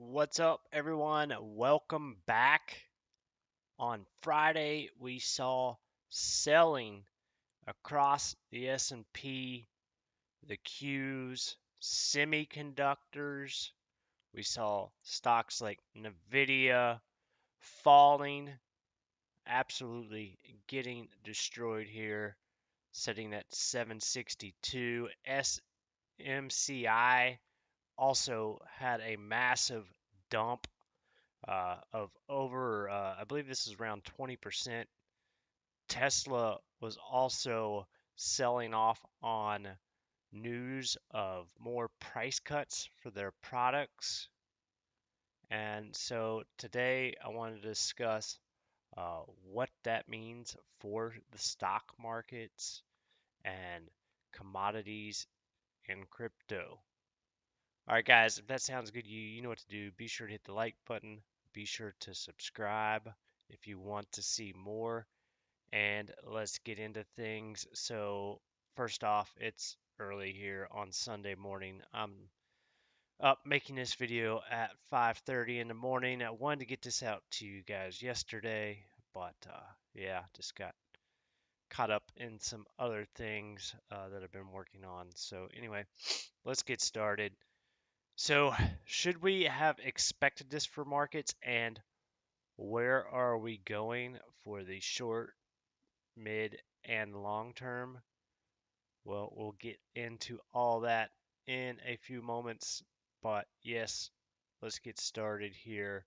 What's up, everyone? Welcome back. On Friday, we saw selling across the S&P, the Qs, semiconductors. We saw stocks like Nvidia falling, absolutely getting destroyed here, sitting at 762. SMCI also had a massive dump of over, I believe this is around 20%. Tesla was also selling off on news of more price cuts for their products. And so today I want to discuss what that means for the stock markets and commodities and crypto. All right, guys, if that sounds good to you, you know what to do. Be sure to hit the like button. Be sure to subscribe if you want to see more. And let's get into things. So, first off, it's early here on Sunday morning. I'm up making this video at 5:30 in the morning. I wanted to get this out to you guys yesterday, but yeah, just got caught up in some other things that I've been working on. So, anyway, let's get started. So, should we have expected this for markets, and where are we going for the short, mid, and long term? Well, we'll get into all that in a few moments, but yes, let's get started here.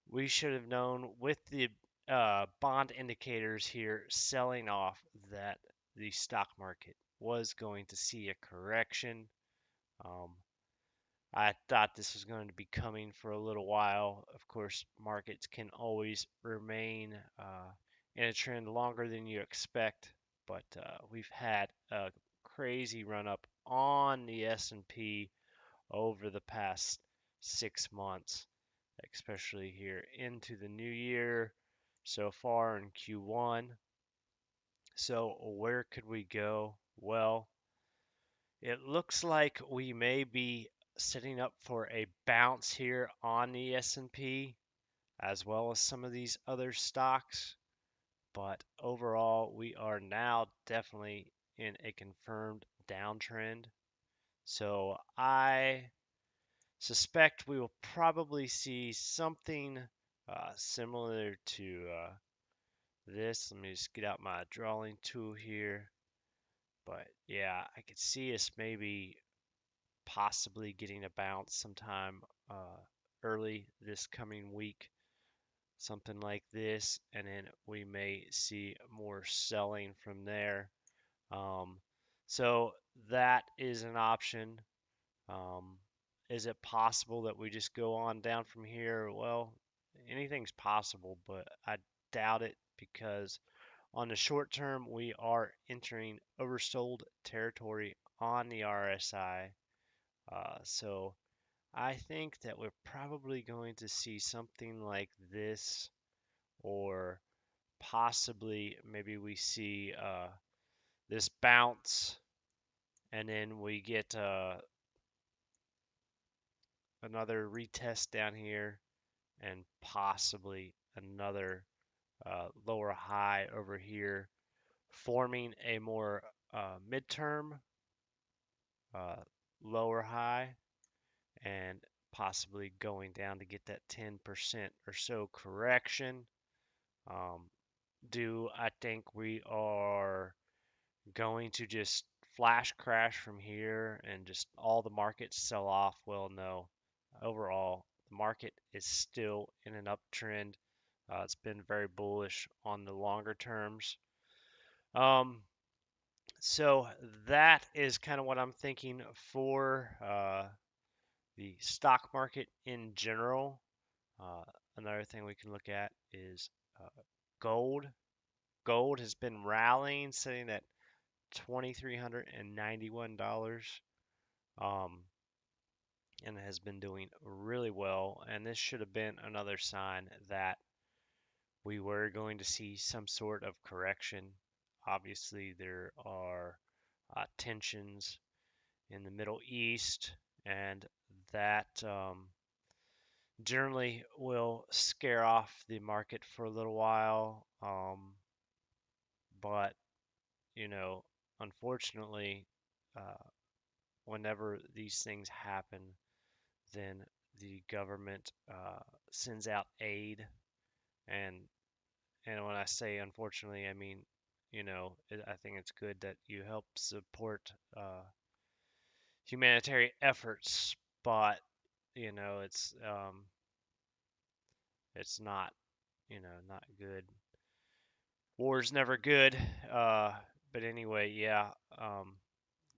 We should have known with the bond indicators here selling off that the stock market was going to see a correction. Um, I thought this was going to be coming for a little while. Of course, markets can always remain in a trend longer than you expect, but we've had a crazy run up on the S&P over the past 6 months, especially here into the new year so far in Q1. So where could we go? Well, it looks like we may be setting up for a bounce here on the S&P as well as some of these other stocks, but overall we are now definitely in a confirmed downtrend. So I suspect we will probably see something similar to this. Let me just get out my drawing tool here. But yeah, I could see us maybe possibly getting a bounce sometime early this coming week, something like this, and then we may see more selling from there. Um, so that is an option. Um, is it possible that we just go on down from here? Well, anything's possible, but I doubt it because on the short term, we are entering oversold territory on the RSI. So I think that we're probably going to see something like this, or possibly maybe we see this bounce and then we get another retest down here and possibly another lower high over here, forming a more midterm uh, lower high and possibly going down to get that 10% or so correction. Um, do I think we are going to just flash crash from here and just all the markets sell off? Well, no. Overall, the market is still in an uptrend. It's been very bullish on the longer terms. Um, so that is kind of what I'm thinking for the stock market in general. Uh, Another thing we can look at is gold. Gold has been rallying, sitting at $2,391, um, and has been doing really well. And this should have been another sign that we were going to see some sort of correction. Obviously, there are tensions in the Middle East, and that generally will scare off the market for a little while. But you know, unfortunately, uh, whenever these things happen, then the government sends out aid, and when I say unfortunately, I mean, I think it's good that you help support humanitarian efforts, but it's not not good. War's never good. Uh, but anyway, yeah,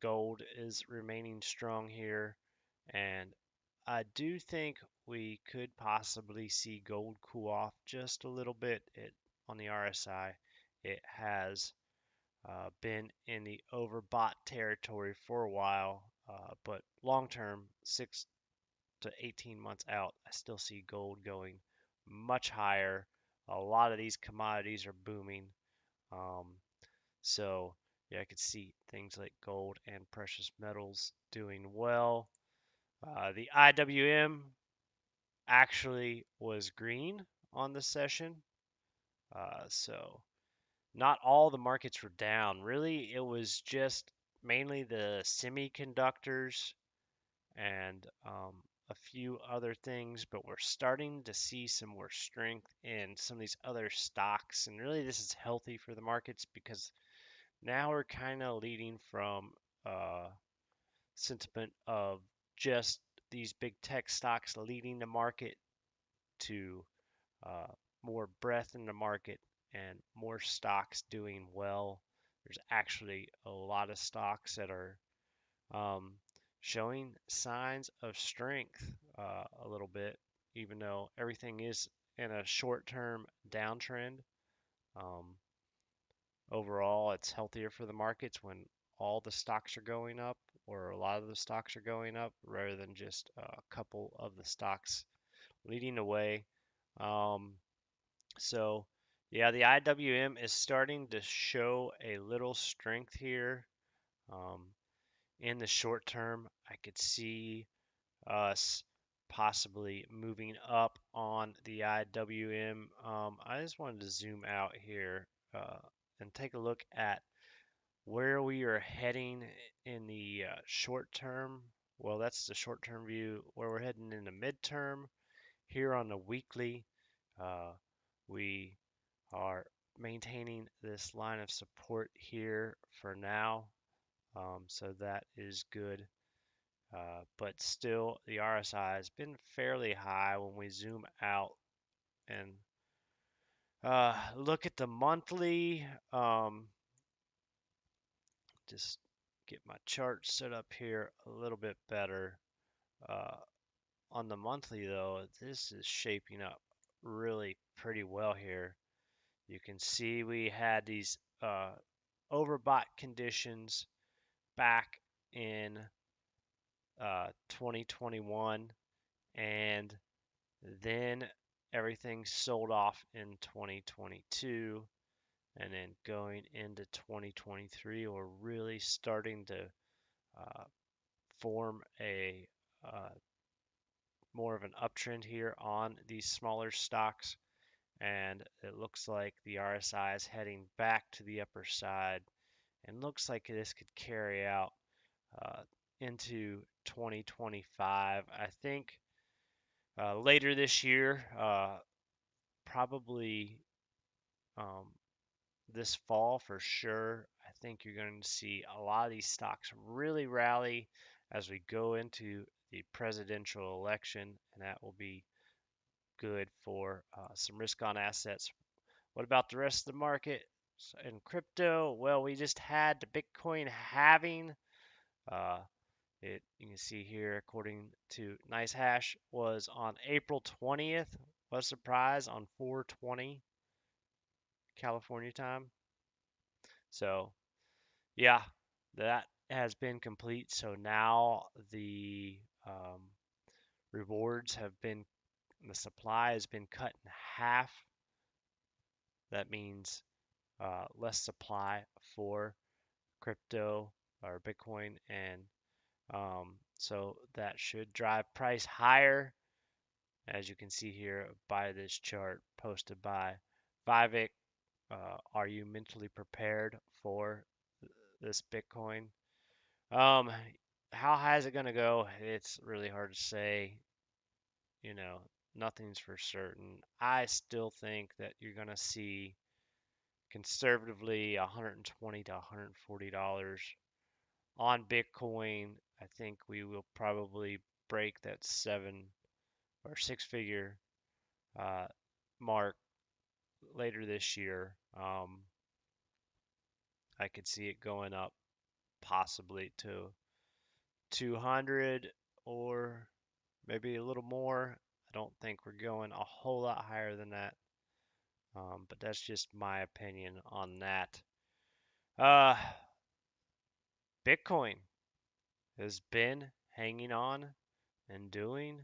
gold is remaining strong here, and I do think we could possibly see gold cool off just a little bit. On the RSI, it has been in the overbought territory for a while, but long term, 6 to 18 months out, I still see gold going much higher. A lot of these commodities are booming. Um, so, yeah, I could see things like gold and precious metals doing well. The IWM actually was green on the session. So, not all the markets were down. Really, it was just mainly the semiconductors and a few other things, but we're starting to see some more strength in some of these other stocks. And really, this is healthy for the markets because now we're kind of leading from uh, sentiment of just these big tech stocks leading the market to uh, more breadth in the market and more stocks doing well. There's actually a lot of stocks that are um, showing signs of strength a little bit, even though everything is in a short-term downtrend. Um, Overall, it's healthier for the markets when all the stocks are going up or a lot of the stocks are going up rather than just a couple of the stocks leading the way. Um, so, yeah, the IWM is starting to show a little strength here. Um, in the short term, I could see us possibly moving up on the IWM. I just wanted to zoom out here and take a look at where we are heading in the short term. Well, that's the short term view. Where we're heading in the midterm here on the weekly, uh, we are maintaining this line of support here for now. So that is good. But still, the RSI has been fairly high when we zoom out and look at the monthly. Just get my chart set up here a little bit better. Uh, on the monthly, though, this is shaping up really pretty well here. You can see we had these overbought conditions back in 2021, and then everything sold off in 2022, and then going into 2023, we're really starting to uh, form a uh, more of an uptrend here on these smaller stocks, and it looks like the RSI is heading back to the upper side, and looks like this could carry out uh, into 2025. I think later this year, probably um, this fall for sure. I think you're going to see a lot of these stocks really rally as we go into the presidential election, and that will be good for some risk on assets. What about the rest of the market? In crypto, well, we just had the Bitcoin halving. Uh, you can see here, according to NiceHash, was on April 20th. What a surprise, on 4/20 California time. So yeah, that has been complete. So now the rewards have been, the supply has been cut in half. That means less supply for crypto or Bitcoin, and so that should drive price higher. As you can see here by this chart posted by Vivek. Are you mentally prepared for this Bitcoin? Um, how high is it going to go? It's really hard to say. You know, nothing's for certain. I still think that you're going to see conservatively 120 to $140 on Bitcoin. I think we will probably break that seven or six figure uh, mark later this year. I could see it going up possibly to 200 or maybe a little more. I don't think we're going a whole lot higher than that, but that's just my opinion on that. Uh, Bitcoin has been hanging on and doing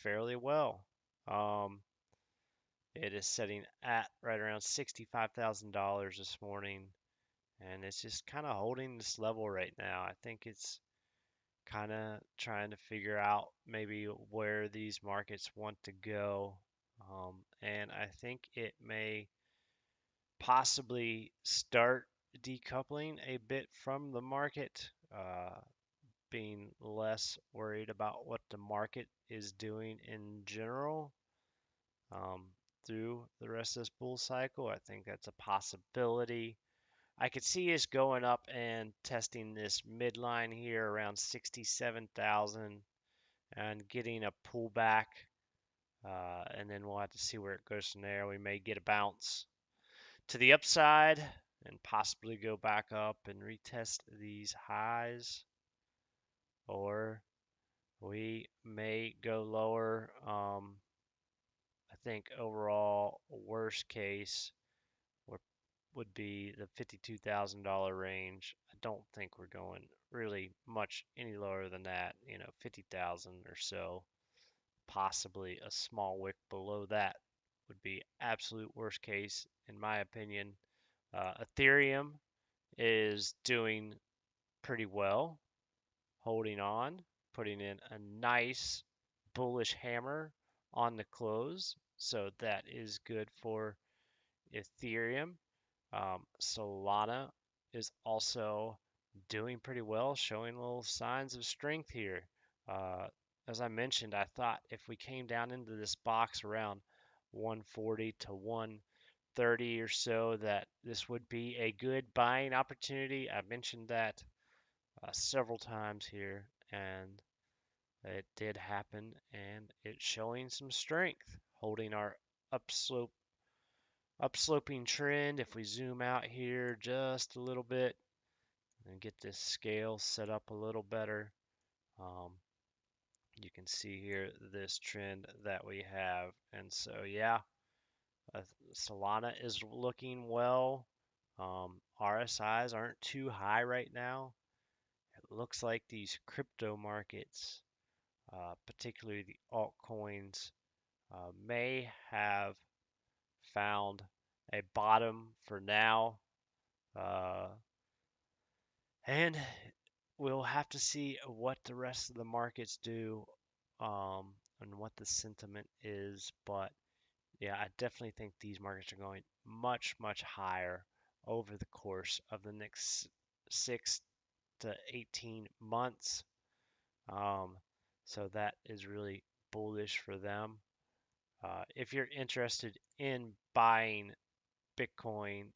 fairly well. Um, it is sitting at right around $65,000 this morning, and it's just kind of holding this level right now. I think it's kind of trying to figure out maybe where these markets want to go. And I think it may possibly start decoupling a bit from the market, being less worried about what the market is doing in general um, through the rest of this bull cycle. I think that's a possibility. I could see us going up and testing this midline here around 67,000 and getting a pullback, and then we'll have to see where it goes from there. We may get a bounce to the upside and possibly go back up and retest these highs, or we may go lower. I think overall worst case would be the $52,000 range. I don't think we're going really much any lower than that, 50,000 or so. Possibly a small wick below that would be absolute worst case, in my opinion. Ethereum is doing pretty well, holding on, putting in a nice bullish hammer on the close. So that is good for Ethereum. Solana is also doing pretty well, showing little signs of strength here. Uh, as I mentioned, I thought if we came down into this box around 140 to 130 or so, that this would be a good buying opportunity. I mentioned that several times here, and it did happen, and it's showing some strength, holding our upslope upsloping trend. If we zoom out here just a little bit and get this scale set up a little better, um, you can see here this trend that we have. And so, yeah, uh, Solana is looking well. RSIs aren't too high right now. It looks like these crypto markets, particularly the altcoins, may have found a bottom for now. Uh, and we'll have to see what the rest of the markets do, and what the sentiment is. But yeah, I definitely think these markets are going much, much higher over the course of the next 6 to 18 months. Um, so that is really bullish for them. If you're interested in buying Bitcoin,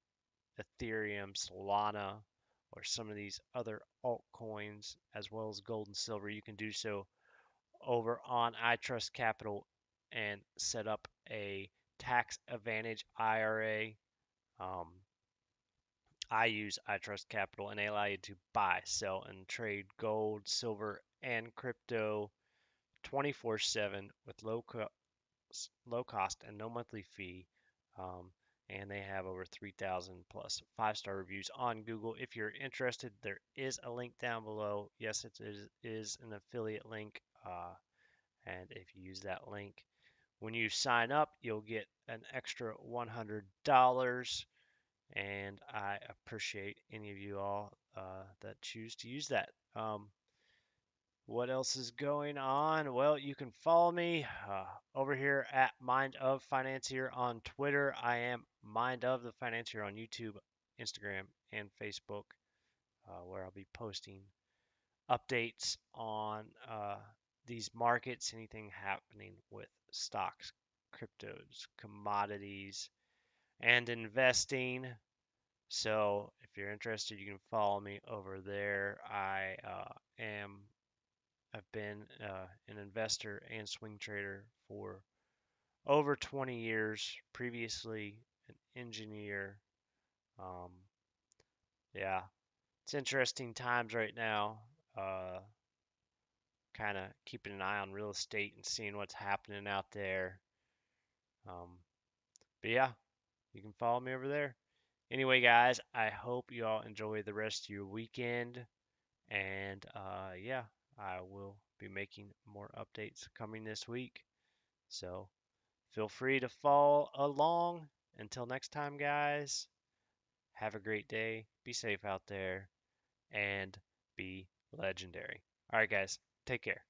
Ethereum, Solana, or some of these other altcoins, as well as gold and silver, you can do so over on iTrust Capital and set up a tax advantage IRA. Um, I use iTrust Capital, and they allow you to buy, sell, and trade gold, silver, and crypto 24/7 with low cost and no monthly fee. Um, and they have over 3,000 plus 5-star reviews on Google. If you're interested, there is a link down below. Yes, it is an affiliate link. And if you use that link, when you sign up, you'll get an extra $100. And I appreciate any of you all that choose to use that. What else is going on? Well, you can follow me over here at Mind of Financier on Twitter. I am Mind of the Financier on YouTube, Instagram, and Facebook, where I'll be posting updates on these markets, anything happening with stocks, cryptos, commodities, and investing. So if you're interested, you can follow me over there. Am I've been an investor and swing trader for over 20 years. Previously, an engineer. Um, yeah, it's interesting times right now. Uh, kind of keeping an eye on real estate and seeing what's happening out there. Um, but yeah, you can follow me over there. Anyway, guys, I hope you all enjoy the rest of your weekend. And yeah, I will be making more updates coming this week. So feel free to follow along. Until next time, guys, have a great day. Be safe out there and be legendary. All right, guys, take care.